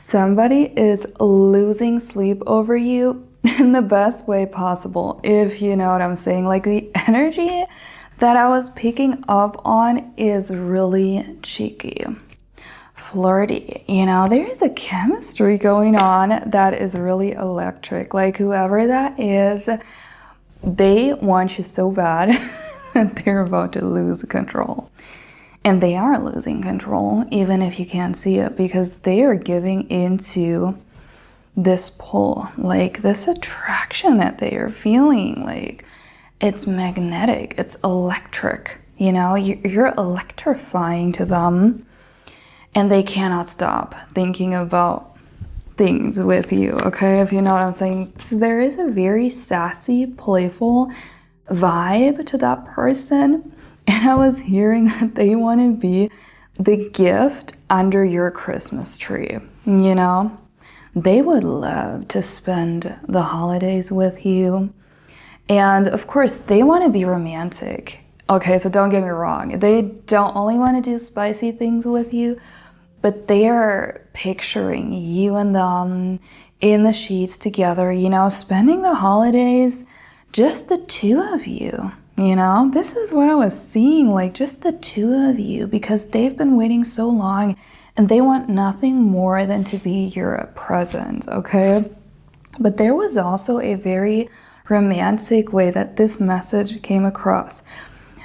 Somebody is losing sleep over you in the best way possible, if you know what I'm saying. Like, the energy that I was picking up on is really cheeky, flirty. You know, there's a chemistry going on that is really electric. Like, whoever that is, they want you so bad that they're about to lose control. And they are losing control, even if you can't see it, because they are giving into this pull, like this attraction that they are feeling. Like, it's magnetic, it's electric, you know, you're electrifying to them, and they cannot stop thinking about things with you, okay, if you know what I'm saying. So there is a very sassy, playful vibe to that person. And I was hearing that they want to be the gift under your Christmas tree, you know? They would love to spend the holidays with you. And of course, they want to be romantic. Okay, so don't get me wrong. They don't only want to do spicy things with you, but they are picturing you and them in the sheets together, you know, spending the holidays, just the two of you. You know, this is what I was seeing, like just the two of you, because they've been waiting so long and they want nothing more than to be your present, okay? But there was also a very romantic way that this message came across.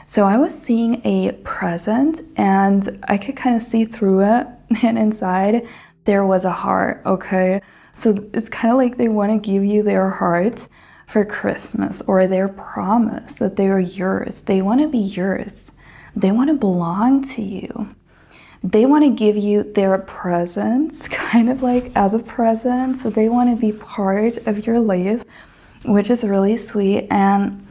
So I was seeing a present and I could kind of see through it, and inside there was a heart, okay? So it's kind of like they want to give you their heart for Christmas, or their promise that they are yours. They want to be yours. They want to belong to you. They want to give you their presence, kind of like as a present. So they want to be part of your life, which is really sweet. And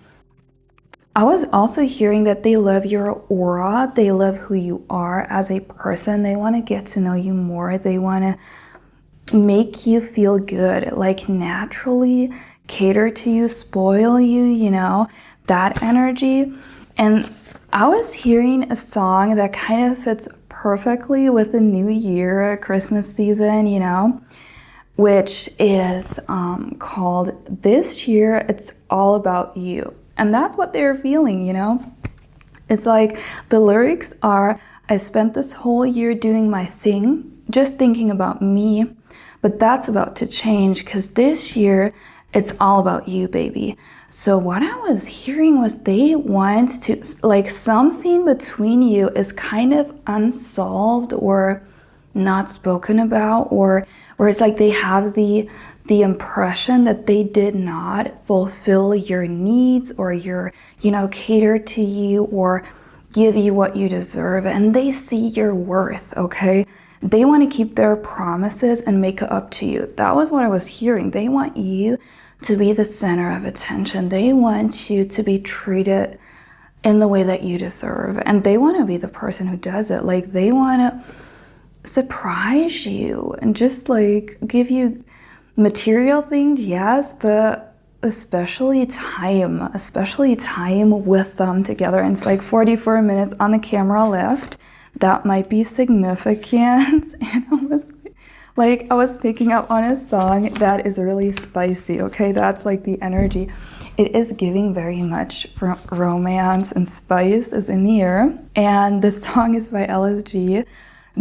I was also hearing that they love your aura. They love who you are as a person. They want to get to know you more. They want to make you feel good, like naturally cater to you, spoil you, you know, that energy. And I was hearing a song that kind of fits perfectly with the new year, Christmas season, you know, which is called This Year It's All About You. And that's what they're feeling, you know. It's like the lyrics are, I spent this whole year doing my thing, just thinking about me, but that's about to change, because this year it's all about you, baby. So what I was hearing was they want to, like, something between you is kind of unsolved or not spoken about, or it's like they have the impression that they did not fulfill your needs, or you know, cater to you or give you what you deserve, and they see your worth, okay? They want to keep their promises and make it up to you. That was what I was hearing. They want you to be the center of attention. They want you to be treated in the way that you deserve. And they want to be the person who does it. Like, they want to surprise you and just like give you material things, yes, but especially time with them together. And it's like 44 minutes on the camera left. That might be significant. And I was picking up on a song that is really spicy, okay? That's like the energy. It is giving very much romance, and spice is in the air. And this song is by LSG,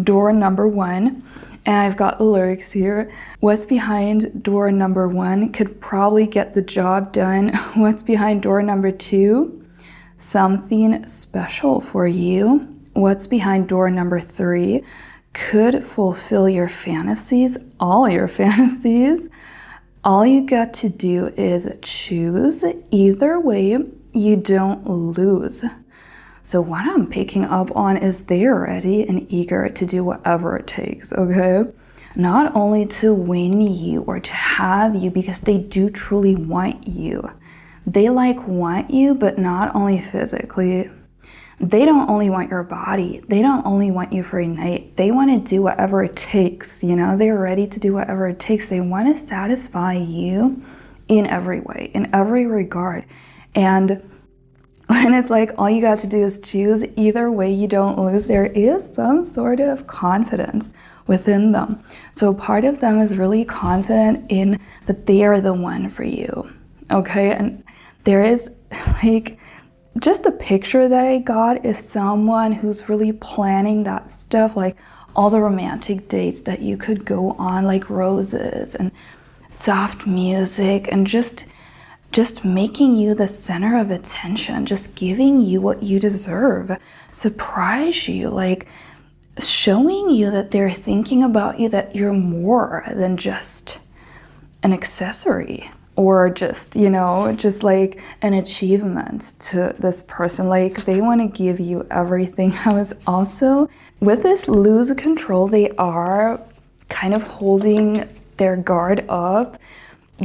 Door Number 1. And I've got the lyrics here. What's behind door number 1 could probably get the job done. What's behind door number 2? Something special for you. What's behind door number 3 could fulfill your fantasies, all your fantasies. All you got to do is choose. Either way, you don't lose. So what I'm picking up on is they're ready and eager to do whatever it takes, okay? Not only to win you or to have you, because they do truly want you. They want you, but not only physically. They don't only want your body. They don't only want you for a night. They want to do whatever it takes, you know? They're ready to do whatever it takes. They want to satisfy you in every way, in every regard. And when it's like all you got to do is choose, either way you don't lose, there is some sort of confidence within them. So part of them is really confident in that they are the one for you, okay? And there is like, just the picture that I got is someone who's really planning that stuff, like all the romantic dates that you could go on, like roses and soft music, and just making you the center of attention, just giving you what you deserve, surprise you, like showing you that they're thinking about you, that you're more than just an accessory or just, you know, just like an achievement to this person. Like they want to give you everything. I was also, with this lose control, they are kind of holding their guard up,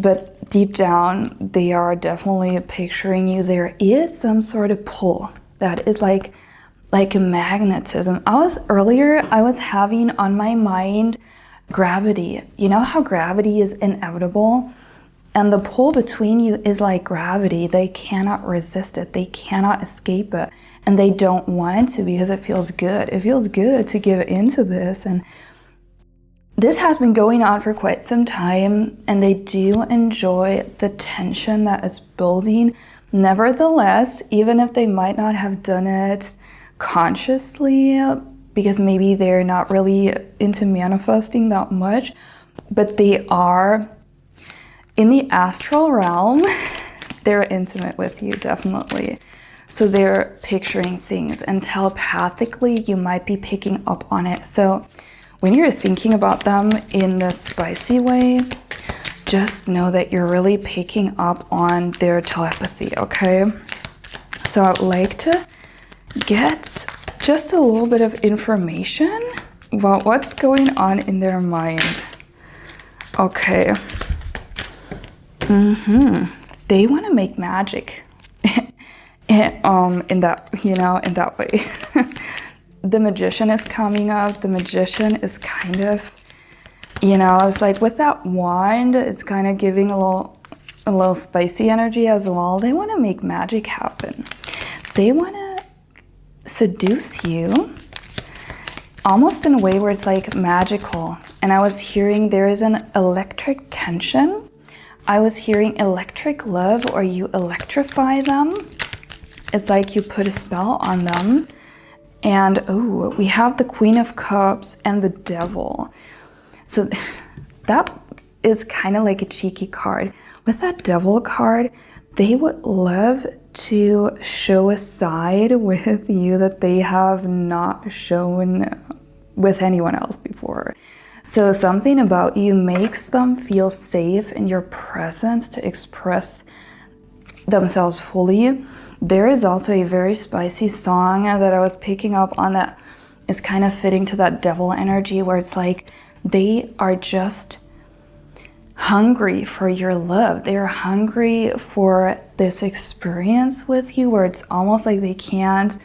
but deep down, they are definitely picturing you. There is some sort of pull that is like a magnetism. Earlier, I was having on my mind gravity. You know how gravity is inevitable? And the pull between you is like gravity. They cannot resist it. They cannot escape it. And they don't want to because it feels good. It feels good to give into this. And this has been going on for quite some time, and they do enjoy the tension that is building. Nevertheless, even if they might not have done it consciously, because maybe they're not really into manifesting that much, but they are in the astral realm, they're intimate with you, definitely. So they're picturing things, and telepathically, you might be picking up on it. So when you're thinking about them in this spicy way, just know that you're really picking up on their telepathy, okay? So I would like to get just a little bit of information about what's going on in their mind. Okay. They want to make magic in that, you know, in that way. The magician is coming up. The magician is kind of, you know, it's like with that wand, it's kind of giving a little spicy energy as well. They want to make magic happen. They want to seduce you almost in a way where it's like magical. And I was hearing there is an electric tension. I was hearing electric love, or you electrify them. It's like you put a spell on them. And oh, we have the Queen of Cups and the Devil. So that is kind of like a cheeky card. With that Devil card, they would love to show a side with you that they have not shown with anyone else before. So something about you makes them feel safe in your presence to express themselves fully. There is also a very spicy song that I was picking up on that is kind of fitting to that devil energy, where it's like they are just hungry for your love. They are hungry for this experience with you, where it's almost like they can't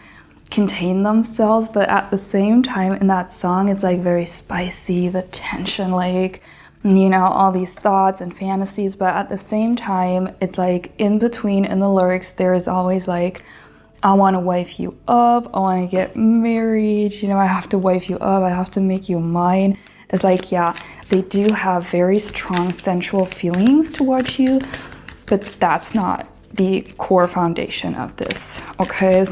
contain themselves, but at the same time in that song, it's like very spicy, the tension, like, you know, all these thoughts and fantasies, but at the same time, it's like in between in the lyrics, there is always like, I want to wife you up, I want to get married, you know, I have to wife you up, I have to make you mine. It's like, yeah, they do have very strong sensual feelings towards you, but that's not the core foundation of this, okay?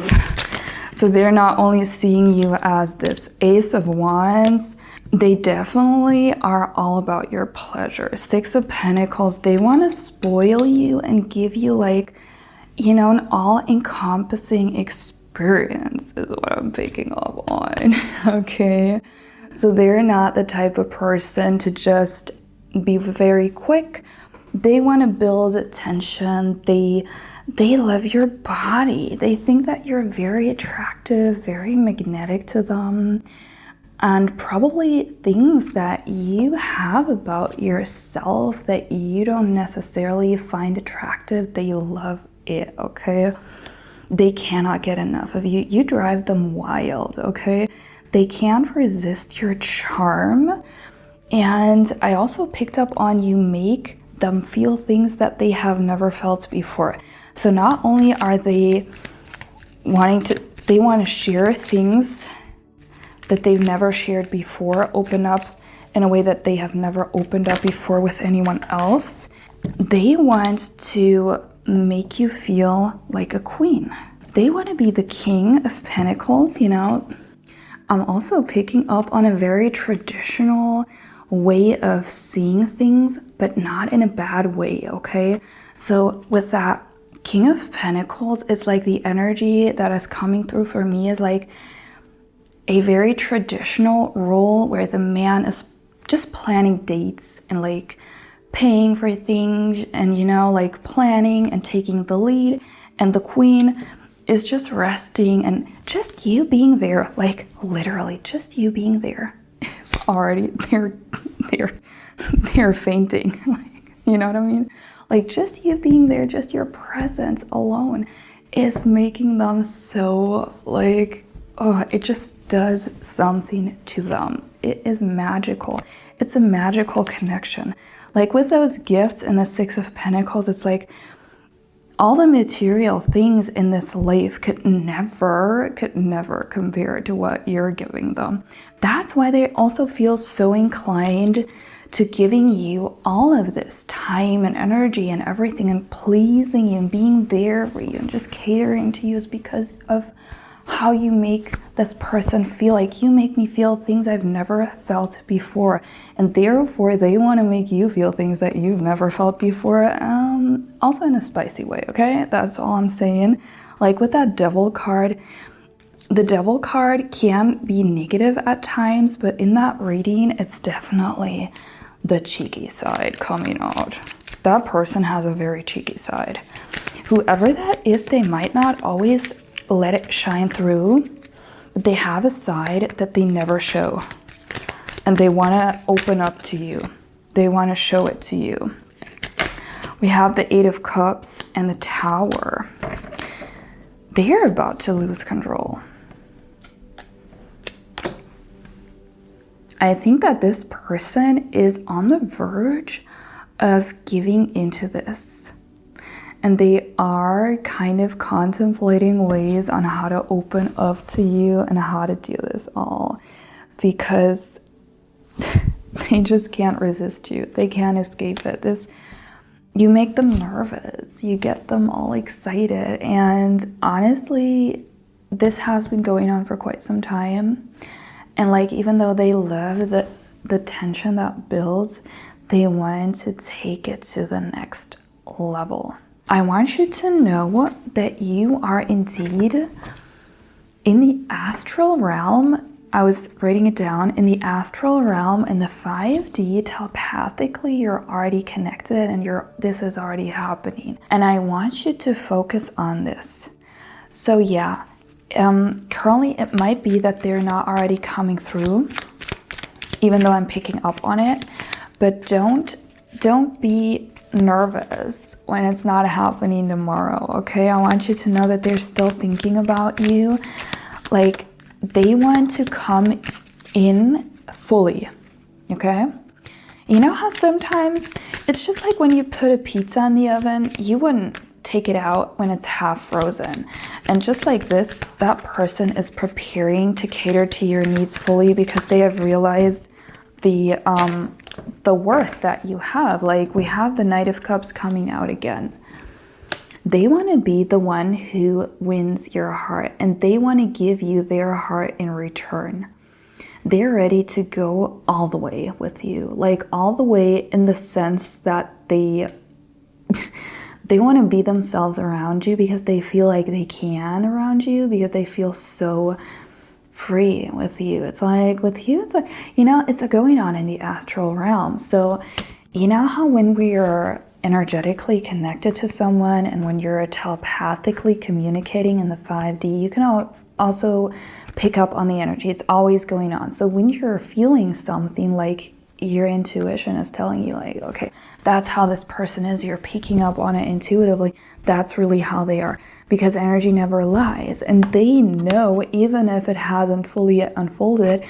So they're not only seeing you as this Ace of Wands, they definitely are all about your pleasure. Six of Pentacles, they want to spoil you and give you like, you know, an all-encompassing experience is what I'm picking up on, okay? So they're not the type of person to just be very quick. They want to build tension. They love your body. They think that you're very attractive, very magnetic to them. And probably things that you have about yourself that you don't necessarily find attractive, they love it, okay? They cannot get enough of you. You drive them wild, okay? They can't resist your charm. And I also picked up on you make them feel things that they have never felt before. So not only are they they want to share things that they've never shared before, open up in a way that they have never opened up before with anyone else. They want to make you feel like a queen. They want to be the king of pentacles, you know. I'm also picking up on a very traditional way of seeing things, but not in a bad way, okay? So with that King of Pentacles, it's like the energy that is coming through for me is like a very traditional role where the man is just planning dates and like paying for things and, you know, like planning and taking the lead. And the queen is just resting, and just you being there, like literally just you being there is already, they're fainting. Like, you know what I mean? Like just you being there, just your presence alone is making them so like, oh, it just does something to them. It is magical. It's a magical connection. Like with those gifts and the Six of Pentacles, it's like all the material things in this life could never compare to what you're giving them. That's why they also feel so inclined to giving you all of this time and energy and everything and pleasing you and being there for you and just catering to you, is because of how you make this person feel. Like you make me feel things I've never felt before, and therefore they want to make you feel things that you've never felt before, also in a spicy way, okay? That's all I'm saying. Like with that Devil card, the Devil card can be negative at times, but in that reading, it's definitely the cheeky side coming out. That person has a very cheeky side. Whoever that is, they might not always let it shine through, but they have a side that they never show, and they want to open up to you. They want to show it to you. We have the Eight of Cups and the Tower. They're about to lose control. I think that this person is on the verge of giving into this. And they are kind of contemplating ways on how to open up to you and how to do this all, because they just can't resist you. They can't escape it. You make them nervous. You get them all excited. And honestly, this has been going on for quite some time. And like, even though they love the tension that builds, they want to take it to the next level. I want you to know that you are indeed in the astral realm. I was writing it down. In the astral realm, in the 5D, telepathically, you're already connected, and this is already happening. And I want you to focus on this. So yeah, currently it might be that they're not already coming through, even though I'm picking up on it. But don't be nervous when it's not happening tomorrow, okay? I want you to know that they're still thinking about you. Like, they want to come in fully, okay? You know how sometimes it's just like when you put a pizza in the oven, you wouldn't take it out when it's half frozen. And just like this, that person is preparing to cater to your needs fully, because they have realized the worth that you have. Like, we have the Knight of Cups coming out again. They want to be the one who wins your heart, and they want to give you their heart in return. They're ready to go all the way with you, like all the way in the sense that they want to be themselves around you, because they feel like they can around you, because they feel so free with you. It's like, with you, it's like, you know, it's going on in the astral realm. So you know how when we are energetically connected to someone, and when you're telepathically communicating in the 5D, you can also pick up on the energy. It's always going on. So when you're feeling something, like your intuition is telling you, like, okay, that's how this person is, you're picking up on it intuitively. That's really how they are, because energy never lies. And they know, even if it hasn't fully yet unfolded,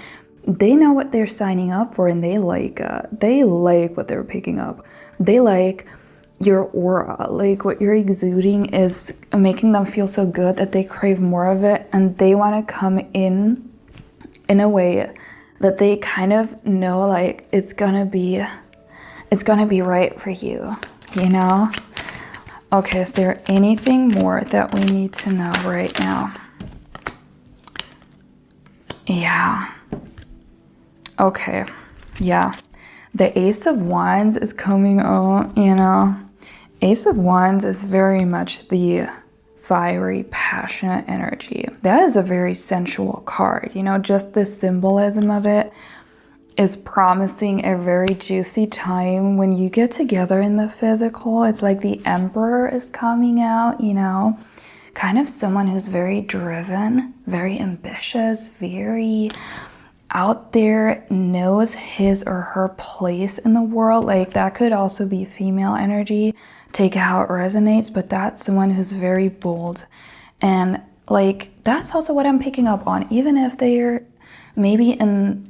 they know what they're signing up for, and they like what they're picking up. They like your aura, like what you're exuding is making them feel so good that they crave more of it, and they want to come in in a way that they kind of know like it's gonna be right for you, you know? Okay, is there anything more that we need to know right now? Yeah. Okay, yeah. The Ace of Wands is coming out, you know. Ace of Wands is very much the fiery, passionate energy. That is a very sensual card, you know, just the symbolism of it is promising a very juicy time when you get together in the physical. It's like the Emperor is coming out, you know, kind of someone who's very driven, very ambitious, very out there, knows his or her place in the world. Like that could also be female energy, take how it resonates, but that's someone who's very bold. And like that's also what I'm picking up on, even if they're maybe in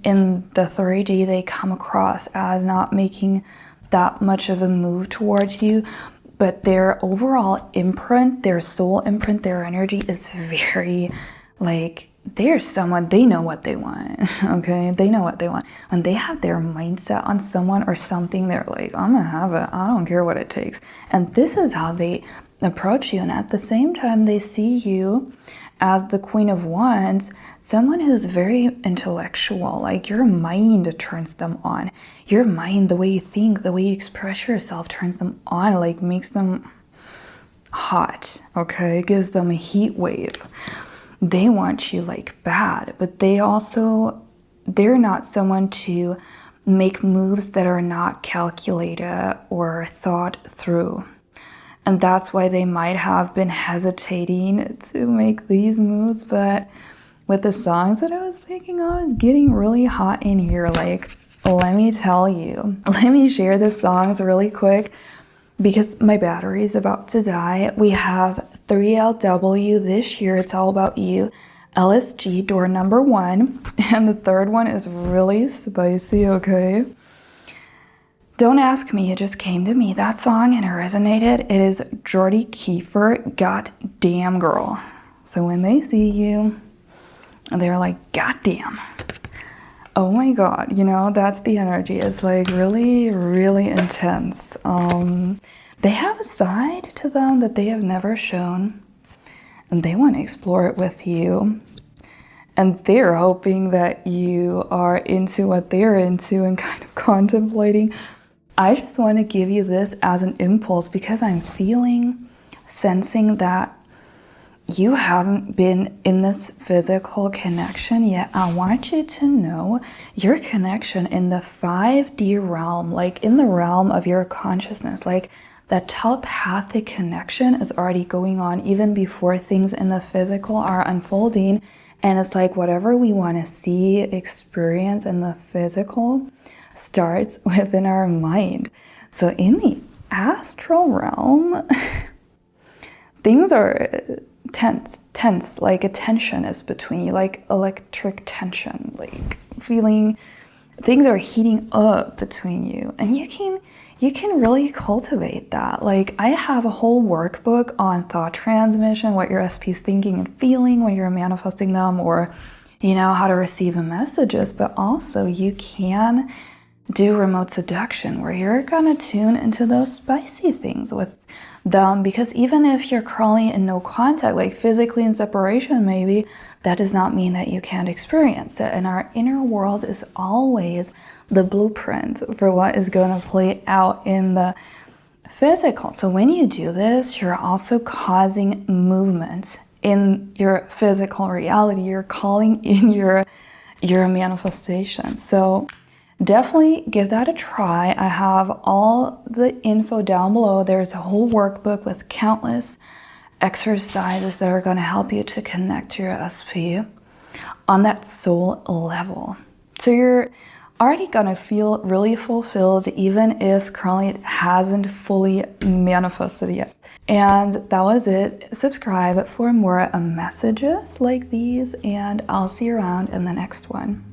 the 3D they come across as not making that much of a move towards you, but their overall imprint, their soul imprint, their energy is very like, they're someone, they know what they want, okay? They know what they want. When they have their mindset on someone or something, they're like, I'm gonna have it. I don't care what it takes. And this is how they approach you. And at the same time, they see you as the Queen of Wands, someone who's very intellectual. Like your mind turns them on. Your mind, the way you think, the way you express yourself turns them on, like makes them hot, okay? Gives them a heat wave. They want you like bad, but they're not someone to make moves that are not calculated or thought through. And that's why they might have been hesitating to make these moves. But with the songs that I was picking up, it's getting really hot in here. Like, let me tell you, let me share the songs really quick because my battery is about to die. We have 3LW this year, It's All About You, LSG, door number 1, and the third one is really spicy, okay? Don't ask me, it just came to me, that song, and it resonated. It is Jordy Kiefer, God Damn Girl. So when they see you, they're like, God damn. Oh my God, you know, that's the energy. It's like really, really intense. They have a side to them that they have never shown, and they want to explore it with you. And they're hoping that you are into what they're into and kind of contemplating. I just want to give you this as an impulse because I'm sensing that you haven't been in this physical connection yet. I want you to know your connection in the 5D realm, like in the realm of your consciousness, like that telepathic connection is already going on even before things in the physical are unfolding. And it's like whatever we want to see, experience in the physical starts within our mind. So in the astral realm, things are tense, like a tension is between you, like electric tension, like feeling things are heating up between you. And you can really cultivate that. Like I have a whole workbook on thought transmission, what your SP is thinking and feeling when you're manifesting them, or you know, how to receive messages. But also you can do remote seduction where you're gonna tune into those spicy things with them, because even if you're currently in no contact, like physically in separation maybe, that does not mean that you can't experience it. And our inner world is always the blueprint for what is going to play out in the physical. So when you do this, you're also causing movement in your physical reality. You're calling in your manifestation. So definitely give that a try. I have all the info down below. There's a whole workbook with countless exercises that are going to help you to connect to your SP on that soul level. So you're already going to feel really fulfilled even if currently it hasn't fully manifested yet. And that was it. Subscribe for more messages like these, and I'll see you around in the next one.